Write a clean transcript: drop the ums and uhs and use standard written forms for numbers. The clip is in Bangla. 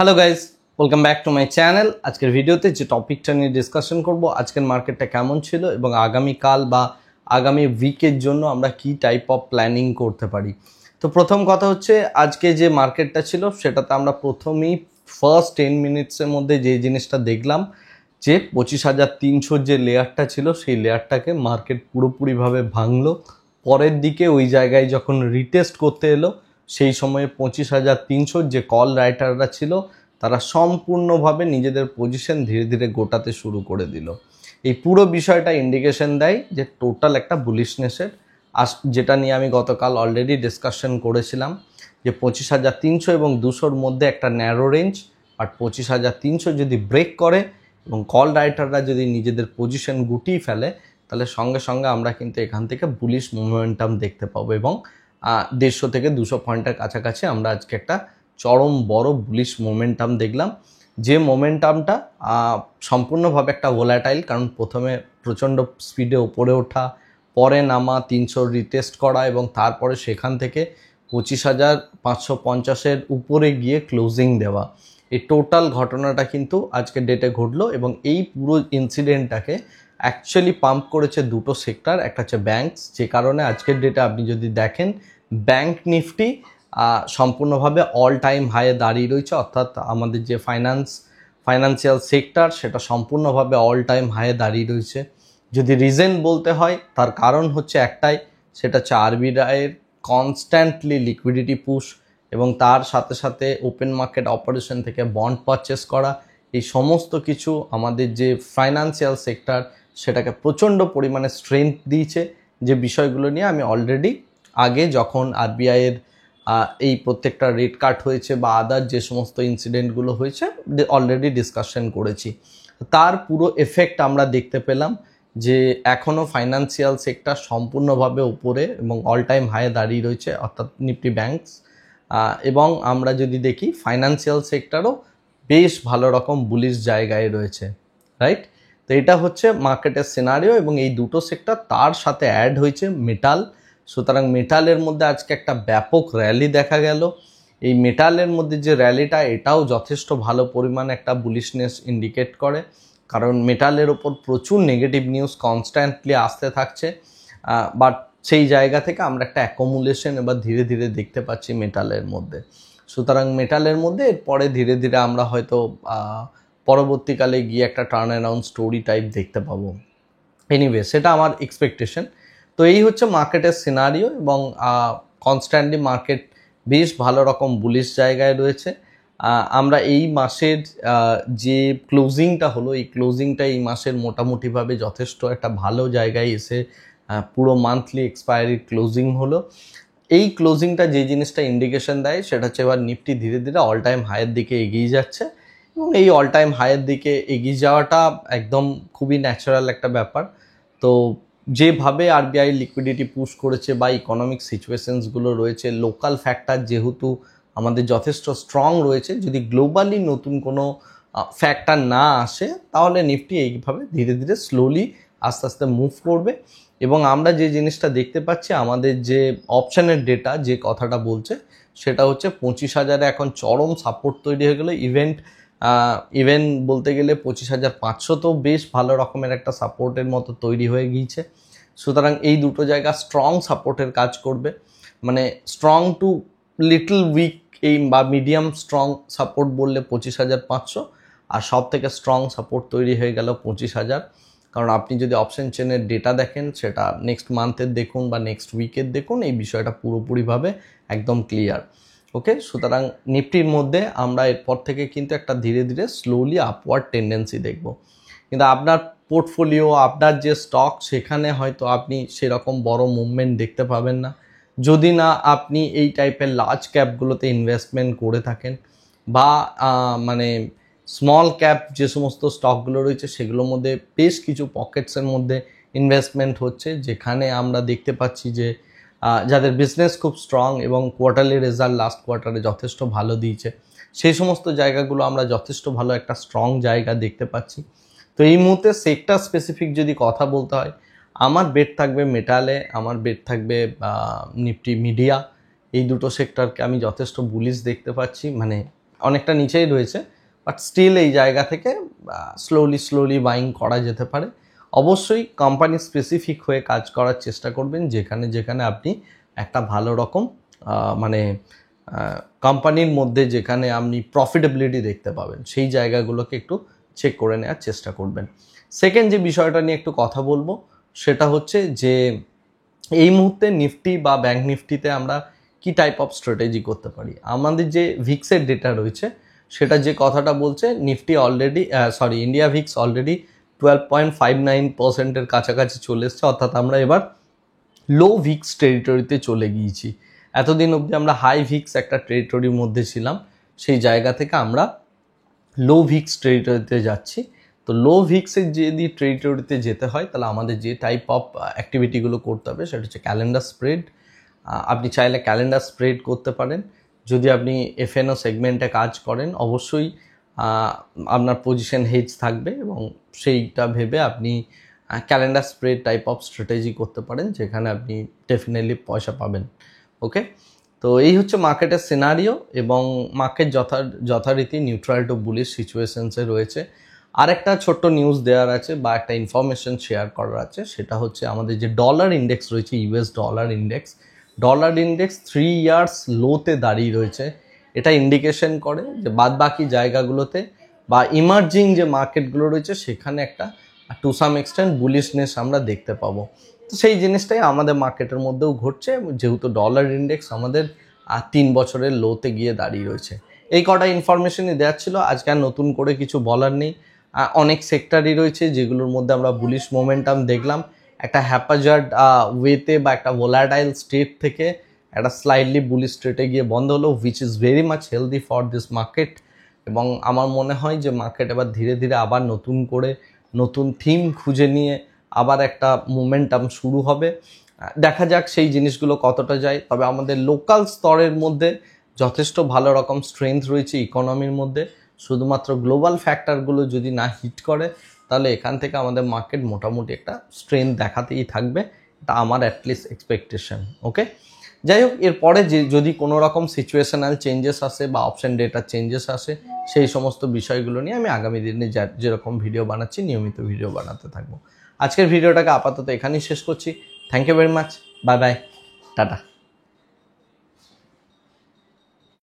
Hello guys, welcome back to my channel. আজকের ভিডিওতে যে টপিকটা নিয়ে ডিসকাশন করব, আজকের মার্কেটটা কেমন ছিল এবং আগামীকাল বা আগামী উইকের জন্য আমরা কি টাইপ অফ প্ল্যানিং করতে পারি। তো প্রথম কথা হচ্ছে, আজকে যে মার্কেটটা ছিল সেটাতে আমরা প্রথমেই ফার্স্ট 10 মিনিটসের মধ্যে যে জিনিসটা দেখলাম যে 25,300 যে লেয়ারটা ছিল সেই লেয়ারটাকে মার্কেট পুরোপুরিভাবে ভাঙলো। পরের দিকে ওই জায়গায় যখন রিটেস্ট করতে এলো সেই সময়ে 25,300 যে কল রাইটাররা ছিল তারা সম্পূর্ণভাবে নিজেদের পজিশন ধীরে ধীরে গোটাতে শুরু করে দিল। এই পুরো বিষয়টা ইন্ডিকেশন দেয় যে টোটাল একটা বুলিশনেসের যেটা নিয়ে আমি গতকাল অলরেডি ডিসকাশন করেছিলাম যে 25,300 এবং 200-র মধ্যে একটা ন্যারো রেঞ্জ। আর 25,300 যদি ব্রেক করে এবং কল রাইটাররা যদি নিজেদের পজিশন গুটিয়ে ফেলে তাহলে সঙ্গে সঙ্গে আমরা কিন্তু এখান থেকে বুলিশ মোমেন্টাম দেখতে পাবো এবং 150 থেকে 200 পয়েন্টের কাছাকাছি আমরা আজকে একটা চরম বড় বুলিশ মোমেন্টাম দেখলাম। যে মোমেন্টামটা সম্পূর্ণভাবে একটা ভোলাটাইল, কারণ প্রথমে প্রচণ্ড স্পিডে ওপরে ওঠা, পরে নামা, 300 রিটেস্ট করা এবং তারপরে সেখান থেকে 25,550-এর উপরে গিয়ে ক্লোজিং দেওয়া। এই টোটাল ঘটনাটা কিন্তু আজকে ডেটে ঘটলো এবং এই পুরো ইনসিডেন্টটাকে অ্যাকচুয়ালি পাম্প করেছে দুটো সেক্টর। একটা হচ্ছে ব্যাঙ্কস, যে কারণে আজকের ডেটে আপনি যদি দেখেন ব্যাঙ্ক নিফটি সম্পূর্ণভাবে অল টাইম হাইয়ে দাঁড়িয়ে রয়েছে, অর্থাৎ আমাদের যে ফাইন্যান্সিয়াল সেক্টর সেটা সম্পূর্ণভাবে অল টাইম হাইয়ে দাঁড়িয়ে রয়েছে। যদি রিজন বলতে হয় তার কারণ হচ্ছে একটাই, সেটা হচ্ছে আরবিআইয়ের কনস্ট্যান্টলি লিকুইডিটি পুশ এবং তার সাথে সাথে ওপেন মার্কেট অপারেশন থেকে বন্ড পারচেস করা। এই সমস্ত কিছু আমাদের যে ফাইন্যান্সিয়াল সেক্টর সেটাকে প্রচণ্ড পরিমাণে স্ট্রেংথ দিয়েছে, যে বিষয়গুলো নিয়ে আমি অলরেডি আগে যখন আরবিআইয়ের এই প্রত্যেকটা রেট কাট হয়েছে বা আদার যে সমস্ত ইনসিডেন্টগুলো হয়েছে অলরেডি ডিসকাশন করেছি। তার পুরো এফেক্ট আমরা দেখতে পেলাম যে এখনও ফাইন্যান্সিয়াল সেক্টর সম্পূর্ণভাবে উপরে এবং অল টাইম হাইয়ে দাঁড়িয়ে রয়েছে, অর্থাৎ নিফটি ব্যাঙ্কস। এবং আমরা যদি দেখি ফাইন্যান্সিয়াল সেক্টরও বেশ ভালো রকম বুলিশ জায়গায় রয়েছে, রাইট? তো এটা হচ্ছে মার্কেটের সিনারিও এবং এই দুটো সেক্টর তার সাথে অ্যাড হয়েছে মেটাল। সুতরাং মেটালের মধ্যে আজকে একটা ব্যাপক র্যালি দেখা গেল। এই মেটালের মধ্যে যে র্যালিটা এটাও যথেষ্ট ভালো পরিমাণে একটা বুলিশনেস ইন্ডিকেট করে, কারণ মেটালের ওপর প্রচুর নেগেটিভ নিউজ কনস্ট্যান্টলি আসতে থাকছে। বাট সেই জায়গা থেকে আমরা একটা অ্যাকোমুলেশন এবার ধীরে ধীরে দেখতে পাচ্ছি মেটালের মধ্যে। সুতরাং মেটালের মধ্যে এরপরে ধীরে ধীরে আমরা হয়তো পরবর্তীকালে গিয়ে একটা টার্ন অ্যারাউন্ড স্টোরি টাইপ দেখতে পাবো। এনিওয়ে, সেটা আমার এক্সপেকটেশন। তো এই হচ্ছে মার্কেটের সিনারিও এবং কনস্ট্যান্টলি মার্কেট বেশ ভালো রকম বুলিশ জায়গায় রয়েছে। আমরা এই মাসের যে ক্লোজিংটা হলো, এই ক্লোজিংটা এই মাসের মোটামুটিভাবে যথেষ্ট একটা ভালো জায়গায় এসে পুরো মান্থলি এক্সপায়ারি ক্লোজিং হলো। এই ক্লোজিংটা যে জিনিসটা ইন্ডিকেশন দেয় সেটা হচ্ছে এবার নিফটি ধীরে ধীরে অল টাইম হাইয়ের দিকে এগিয়ে যাচ্ছে এবং এই অল টাইম হাইয়ের দিকে এগিয়ে যাওয়াটা একদম খুবই ন্যাচারাল একটা ব্যাপার। তো যেভাবে আরবিআই লিকুইডিটি পুশ করেছে বা ইকোনমিক সিচুয়েশনসগুলো রয়েছে, লোকাল ফ্যাক্টর যেহেতু আমাদের যথেষ্ট স্ট্রং রয়েছে, যদি গ্লোবালি নতুন কোনো ফ্যাক্টর না আসে তাহলে নিফটি এইভাবে ধীরে ধীরে স্লোলি আস্তে আস্তে মুভ করবে। এবং আমরা যে জিনিসটা দেখতে পাচ্ছি, আমাদের যে অপশানের ডেটা যে কথাটা বলছে সেটা হচ্ছে 25,000-এ এখন চরম সাপোর্ট তৈরি হয়ে গেলো। ইভেন বলতে গেলে 25,500 তো বেশ ভালো রকমের একটা সাপোর্টের মতো তৈরি হয়ে গিয়েছে। সুতরাং এই দুটো জায়গা স্ট্রং সাপোর্টের কাজ করবে, মানে স্ট্রং টু লিটল উইক এই বা মিডিয়াম স্ট্রং সাপোর্ট বললে 25,500, আর সব থেকে স্ট্রং সাপোর্ট তৈরি হয়ে গেল 25,000। কারণ আপনি যদি অপশন চেনের ডেটা দেখেন, সেটা নেক্সট মান্থের দেখুন বা নেক্সট উইকের দেখুন, এই বিষয়টা পুরোপুরিভাবে একদম ক্লিয়ার। ওকে, সুতরাং নিফটির মধ্যে আমরা এরপর থেকে কিন্তু একটা ধীরে ধীরে স্লোলি আপওয়ার্ড টেন্ডেন্সি দেখব। কিন্তু আপনার পোর্টফোলিও, আপনার যে স্টক, সেখানে হয়তো আপনি সেরকম বড় মুভমেন্ট দেখতে পাবেন না যদি না আপনি এই টাইপের লার্জ ক্যাপগুলোতে ইনভেস্টমেন্ট করে থাকেন বা মানে স্মল ক্যাপ যে সমস্ত স্টকগুলো রয়েছে সেগুলোর মধ্যে বেশ কিছু পকেটসের মধ্যে ইনভেস্টমেন্ট হচ্ছে, যেখানে আমরা দেখতে পাচ্ছি যে যাদের বিজনেস খুব স্ট্রং এবং কোয়ার্টারলি রেজাল্ট লাস্ট কোয়ার্টারে যথেষ্ট ভালো দিয়েছে, সেই সমস্ত জায়গাগুলো আমরা যথেষ্ট ভালো একটা স্ট্রং জায়গা দেখতে পাচ্ছি। তো এই মুহূর্তে সেক্টর স্পেসিফিক যদি কথা বলতে হয়, আমার বেট থাকবে মেটালে, আমার বেট থাকবে নিফটি মিডিয়া। এই দুটো সেক্টরকে আমি যথেষ্ট বুলিশ দেখতে পাচ্ছি, মানে অনেকটা নিচেই রয়েছে, বাট স্টিল এই জায়গা থেকে স্লোলি বাইং করা যেতে পারে। অবশ্যই কোম্পানি স্পেসিফিক হয়ে কাজ করার চেষ্টা করবেন, যেখানে যেখানে আপনি একটা ভালো রকম মানে কোম্পানির মধ্যে যেখানে আপনি প্রফিটেবিলিটি দেখতে পাবেন সেই জায়গাগুলোকে একটু চেক করে নেওয়ার চেষ্টা করবেন। সেকেন্ড যে বিষয়টা নিয়ে একটু কথা বলবো সেটা হচ্ছে যে এই মুহূর্তে নিফটি বা ব্যাংক নিফটিতে আমরা কি টাইপ অফ স্ট্র্যাটেজি করতে পারি। আমাদের যে ভিক্সের ডেটা রয়েছে সেটা যে কথাটা বলছে Nifty already India VIX already 12.59%-এর কাছাকাছি চলে এসছে, অর্থাৎ আমরা এবার লো ভিক্স টেরিটরিতে চলে গিয়েছি। এতদিন অবধি আমরা হাই ভিক্স একটা টেরিটরির মধ্যে ছিলাম, সেই জায়গা থেকে আমরা লো ভিক্স টেরিটরিতে যাচ্ছি। তো লো ভিক্সের যদি টেরিটরিতে যেতে হয় তাহলে আমাদের যে টাইপ অফ অ্যাক্টিভিটিগুলো করতে হবে সেটা হচ্ছে ক্যালেন্ডার স্প্রেড। আপনি চাইলে ক্যালেন্ডার স্প্রেড করতে পারেন। যদি আপনি এফএনও সেগমেন্টে কাজ করেন অবশ্যই আপনার পজিশন হেজ থাকবে এবং সেইটা ভেবে আপনি calendar spread type of strategy করতে পারেন, যেখানে আপনি ডেফিনেটলি পয়সা পাবেন। ওকে, তো এই হচ্ছে মার্কেটের সিনারিও এবং মার্কেট যথারীতি নিউট্রাল টু বুলিশ সিচুয়েশনসে রয়েছে। আরেকটা ছোট্ট নিউজ দেওয়ার আছে বা একটা ইনফরমেশন শেয়ার করার আছে, সেটা হচ্ছে আমাদের যে ডলার ইন্ডেক্স রয়েছে, ইউএস ডলার ইন্ডেক্স 3 ইয়ার্স লোতে দাঁড়িয়ে রয়েছে। এটা ইন্ডিকেশন করে যে বাদবাকি জায়গাগুলোতে বা ইমার্জিং যে মার্কেটগুলো রয়েছে সেখানে একটা টু সাম এক্সটেন্ট বুলিশনেস আমরা দেখতে পাবো। তো সেই জিনিসটাই আমাদের মার্কেটের মধ্যেও ঘটছে, যেহেতু ডলার ইন্ডেক্স আমাদের 3 বছরের লোতে গিয়ে দাঁড়িয়ে রয়েছে। এই কটা ইনফরমেশনই দেওয়ার ছিল, আজকে আর নতুন করে কিছু বলার নেই। অনেক সেক্টরই রয়েছে যেগুলোর মধ্যে আমরা বুলিশ মোমেন্টাম দেখলাম, একটা হ্যাপাজার্ড ওয়েতে বা একটা ভোলাটাইল স্টেট থেকে একটা স্লাইডলি বুলিশ স্টেটে গিয়ে বন্ধ হলো, which is very much healthy for this market. এবং আমার মনে হয় যে মার্কেট এবার ধীরে ধীরে আবার নতুন করে নতুন থিম খুঁজে নিয়ে আবার একটা মোমেন্টাম শুরু হবে। দেখা যাক সেই জিনিসগুলো কতটা যায়। তবে আমাদের লোকাল স্তরের মধ্যে যথেষ্ট ভালো রকম স্ট্রেংথ রয়েছে ইকোনমির মধ্যে। শুধুমাত্র গ্লোবাল ফ্যাক্টরগুলো যদি না হিট করে তাহলে এখান থেকে আমাদের মার্কেট মোটামুটি একটা স্ট্রেংথ দেখাতেই থাকবে, এটা আমার অ্যাটলিস্ট এক্সপেকটেশন। ওকে, যাই হোক, এরপরে যদি কোনো রকম সিচুয়েশনাল চেঞ্জেস আসে বা অপশন ডেটার চেঞ্জেস আসে সেই সমস্ত বিষয়গুলো নিয়ে আমি আগামী দিনে যেরকম ভিডিও বানাচ্ছি নিয়মিত ভিডিও বানাতে থাকবো। আজকের ভিডিওটাকে আপাতত এখানেই শেষ করছি। Thank you very much, bye bye, tata.